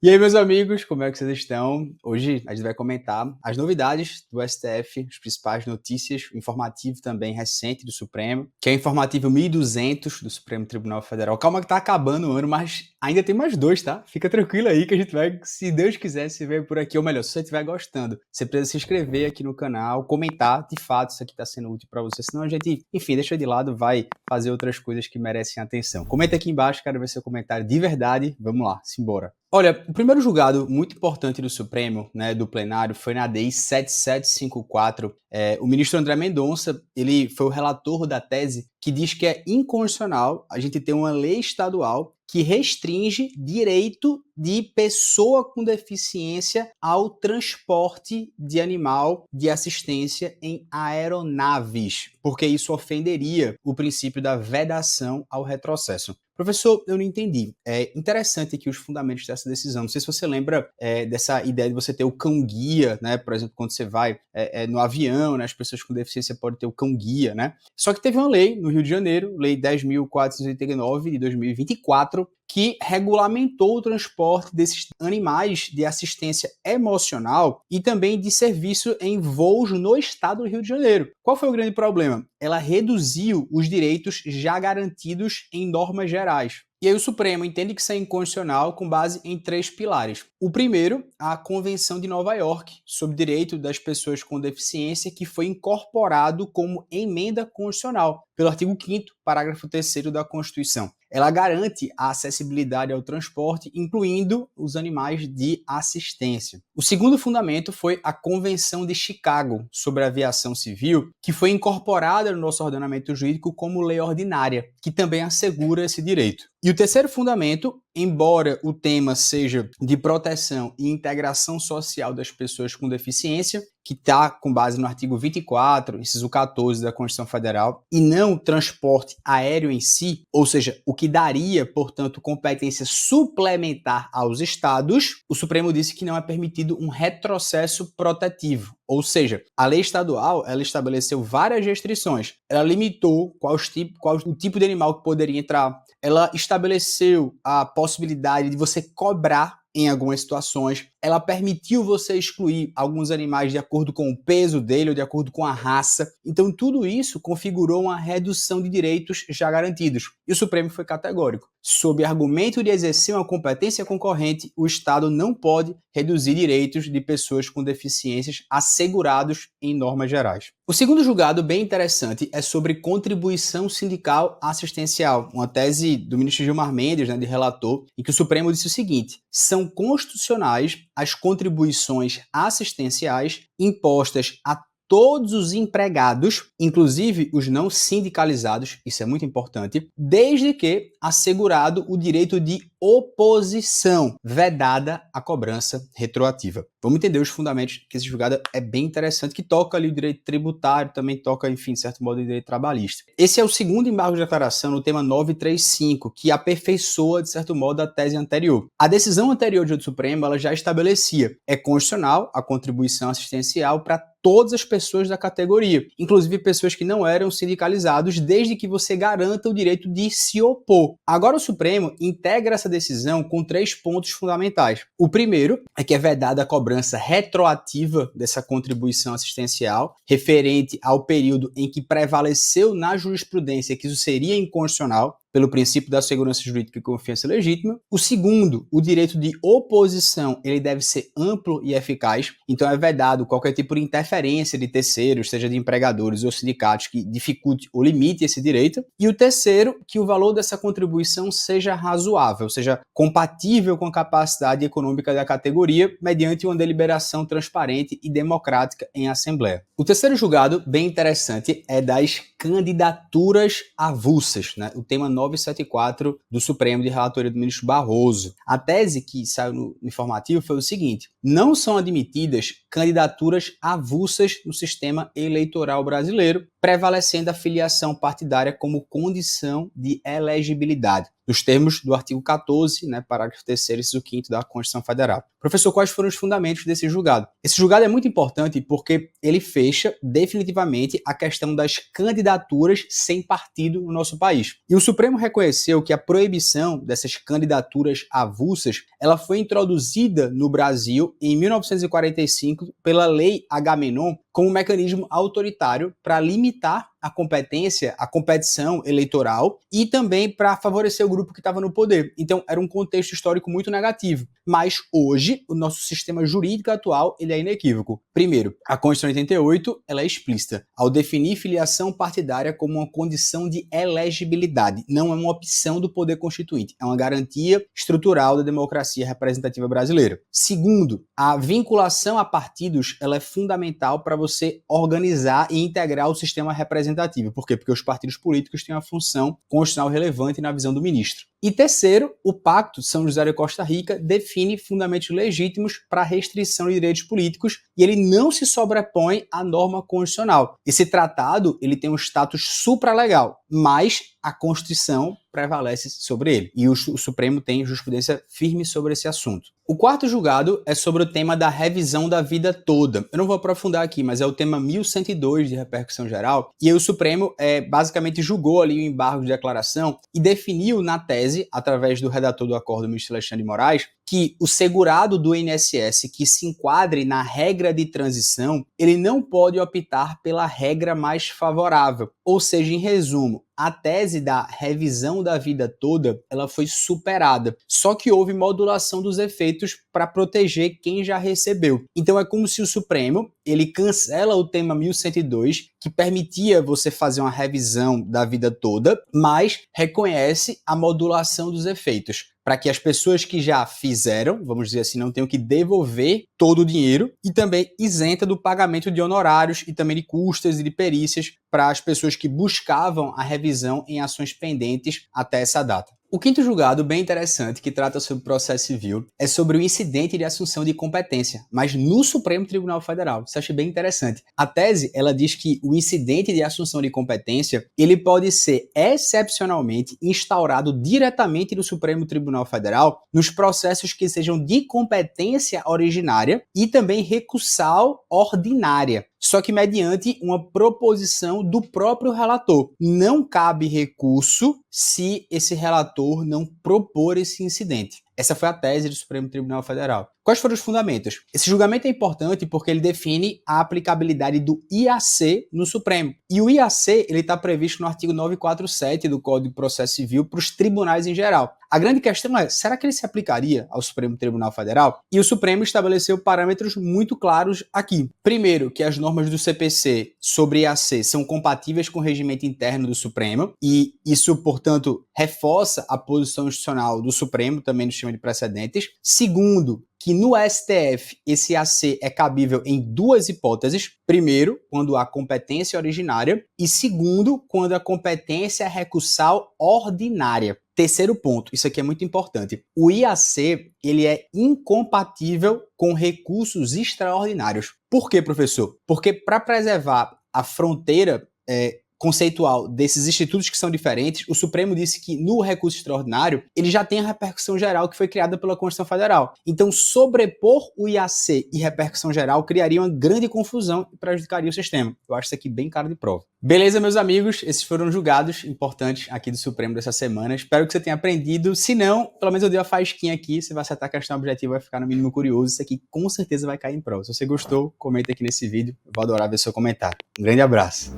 E aí, meus amigos, como é que vocês estão? Hoje a gente vai comentar as novidades do STF, as principais notícias, o informativo também recente do Supremo, que é o informativo 1200 do Supremo Tribunal Federal. Calma que tá acabando o ano, mas ainda tem mais dois, tá? Fica tranquilo aí que a gente vai, se Deus quiser, se ver por aqui. Ou melhor, se você estiver gostando, você precisa se inscrever aqui no canal, comentar, de fato, isso aqui tá sendo útil para você. Senão a gente, enfim, deixa de lado, vai fazer outras coisas que merecem atenção. Comenta aqui embaixo, quero ver seu comentário de verdade. Vamos lá, simbora. Olha, o primeiro julgado muito importante do Supremo, né, do plenário, foi na DI 7754. O ministro André Mendonça, ele foi o relator da tese que diz que é inconstitucional a gente ter uma lei estadual que restringe direito de pessoa com deficiência ao transporte de animal de assistência em aeronaves, porque isso ofenderia o princípio da vedação ao retrocesso. Professor, eu não entendi. É interessante aqui os fundamentos dessa decisão. Não sei se você lembra dessa ideia de você ter o cão-guia, né? Por exemplo, quando você vai no avião, né? As pessoas com deficiência podem ter o cão-guia, né? Só que teve uma lei no Rio de Janeiro, Lei 10.489 de 2024, que regulamentou o transporte desses animais de assistência emocional e também de serviço em voos no estado do Rio de Janeiro. Qual foi o grande problema? Ela reduziu os direitos já garantidos em normas gerais. E aí o Supremo entende que isso é inconstitucional com base em três pilares. O primeiro, a Convenção de Nova York sobre o Direito das Pessoas com Deficiência, que foi incorporado como emenda constitucional pelo artigo 5º, parágrafo 3º da Constituição. Ela garante a acessibilidade ao transporte, incluindo os animais de assistência. O segundo fundamento foi a Convenção de Chicago sobre a Aviação Civil, que foi incorporada no nosso ordenamento jurídico como lei ordinária, que também assegura esse direito. E o terceiro fundamento, embora o tema seja de proteção e integração social das pessoas com deficiência, que está com base no artigo 24, inciso 14 da Constituição Federal, e não transporte aéreo em si, ou seja, o que daria, portanto, competência suplementar aos estados, o Supremo disse que não é permitido um retrocesso protetivo. Ou seja, a lei estadual ela estabeleceu várias restrições. Ela limitou qual o tipo de animal que poderia entrar. Ela estabeleceu a possibilidade de você cobrar em algumas situações. Ela permitiu você excluir alguns animais de acordo com o peso dele ou de acordo com a raça. Então, tudo isso configurou uma redução de direitos já garantidos. E o Supremo foi categórico. Sob argumento de exercer uma competência concorrente, o Estado não pode reduzir direitos de pessoas com deficiências assegurados em normas gerais. O segundo julgado, bem interessante, é sobre contribuição sindical assistencial, uma tese do ministro Gilmar Mendes, de relator, em que o Supremo disse o seguinte: são constitucionais as contribuições assistenciais impostas a todos os empregados, inclusive os não sindicalizados, isso é muito importante, desde que assegurado o direito de oposição, vedada a cobrança retroativa. Vamos entender os fundamentos, que esse julgado é bem interessante, que toca ali o direito tributário, também toca, enfim, de certo modo, o direito trabalhista. Esse é o segundo embargo de declaração no tema 935, que aperfeiçoa, de certo modo, a tese anterior. A decisão anterior do Supremo, ela já estabelecia, é constitucional a contribuição assistencial para todas as pessoas da categoria, inclusive pessoas que não eram sindicalizados, desde que você garanta o direito de se opor. Agora o Supremo integra essa decisão com três pontos fundamentais. O primeiro é que é vedada a cobrança retroativa dessa contribuição assistencial, referente ao período em que prevaleceu na jurisprudência que isso seria inconstitucional, pelo princípio da segurança jurídica e confiança legítima. O segundo, o direito de oposição, ele deve ser amplo e eficaz, então é vedado qualquer tipo de interferência de terceiros, seja de empregadores ou sindicatos, que dificulte ou limite esse direito. E o terceiro, que o valor dessa contribuição seja razoável, seja compatível com a capacidade econômica da categoria, mediante uma deliberação transparente e democrática em assembleia. O terceiro julgado, bem interessante, é das candidaturas avulsas, né? O tema 974 do Supremo, de relatoria do ministro Barroso. A tese que saiu no informativo foi o seguinte: não são admitidas candidaturas avulsas no sistema eleitoral brasileiro, prevalecendo a filiação partidária como condição de elegibilidade, nos termos do artigo 14, parágrafo 3º, inciso 5º da Constituição Federal. Professor, quais foram os fundamentos desse julgado? Esse julgado é muito importante porque ele fecha definitivamente a questão das candidaturas sem partido no nosso país. E o Supremo reconheceu que a proibição dessas candidaturas avulsas, ela foi introduzida no Brasil em 1945 pela Lei Agamenon como um mecanismo autoritário para limitar a competência, a competição eleitoral e também para favorecer o grupo que estava no poder. Então, era um contexto histórico muito negativo. Mas hoje, o nosso sistema jurídico atual, ele é inequívoco. Primeiro, a Constituição 88, ela é explícita, ao definir filiação partidária como uma condição de elegibilidade. Não é uma opção do poder constituinte, é uma garantia estrutural da democracia representativa brasileira. Segundo, a vinculação a partidos, ela é fundamental para você organizar e integrar o sistema representativo. Por quê? Porque os partidos políticos têm uma função constitucional relevante na visão do ministro. E terceiro, o Pacto de São José de Costa Rica define fundamentos legítimos para a restrição de direitos políticos e ele não se sobrepõe à norma constitucional. Esse tratado ele tem um status supralegal, mas a Constituição prevalece sobre ele. E o Supremo tem jurisprudência firme sobre esse assunto. O quarto julgado é sobre o tema da revisão da vida toda. Eu não vou aprofundar aqui, mas é o tema 1102 de repercussão geral. E aí o Supremo basicamente julgou ali o embargo de declaração e definiu na tese, através do redator do acordo, o ministro Alexandre de Moraes, que o segurado do INSS que se enquadre na regra de transição, ele não pode optar pela regra mais favorável. Ou seja, em resumo, a tese da revisão da vida toda, ela foi superada. Só que houve modulação dos efeitos para proteger quem já recebeu. Então é como se o Supremo, ele cancela o tema 1102, que permitia você fazer uma revisão da vida toda, mas reconhece a modulação dos efeitos, para que as pessoas que já fizeram, vamos dizer assim, não tenham que devolver todo o dinheiro e também isenta do pagamento de honorários e também de custas e de perícias para as pessoas que buscavam a revisão em ações pendentes até essa data. O quinto julgado, bem interessante, que trata sobre o processo civil, é sobre o incidente de assunção de competência, mas no Supremo Tribunal Federal. Isso eu achei bem interessante. A tese, ela diz que o incidente de assunção de competência, ele pode ser excepcionalmente instaurado diretamente no Supremo Tribunal Federal nos processos que sejam de competência originária e também recursal ordinária. Só que mediante uma proposição do próprio relator. Não cabe recurso se esse relator não propor esse incidente. Essa foi a tese do Supremo Tribunal Federal. Quais foram os fundamentos? Esse julgamento é importante porque ele define a aplicabilidade do IAC no Supremo. E o IAC está previsto no artigo 947 do Código de Processo Civil para os tribunais em geral. A grande questão é, será que ele se aplicaria ao Supremo Tribunal Federal? E o Supremo estabeleceu parâmetros muito claros aqui. Primeiro, que as normas do CPC sobre IAC são compatíveis com o regimento interno do Supremo, e isso, portanto, reforça a posição institucional do Supremo, também no sistema de precedentes. Segundo, que no STF esse IAC é cabível em duas hipóteses. Primeiro, quando há competência originária, e segundo, quando a competência é recursal ordinária. Terceiro ponto, isso aqui é muito importante. O IAC, ele é incompatível com recursos extraordinários. Por quê, professor? Porque para preservar a fronteira conceitual desses institutos que são diferentes, o Supremo disse que no recurso extraordinário ele já tem a repercussão geral que foi criada pela Constituição Federal. Então, sobrepor o IAC e repercussão geral criaria uma grande confusão e prejudicaria o sistema. Eu acho isso aqui bem cara de prova. Beleza, meus amigos? Esses foram julgados importantes aqui do Supremo dessa semana. Espero que você tenha aprendido. Se não, pelo menos eu dei uma faísquinha aqui. Você vai acertar a questão objetiva, vai ficar no mínimo curioso. Isso aqui com certeza vai cair em prova. Se você gostou, comenta aqui nesse vídeo. Eu vou adorar ver seu comentário. Um grande abraço.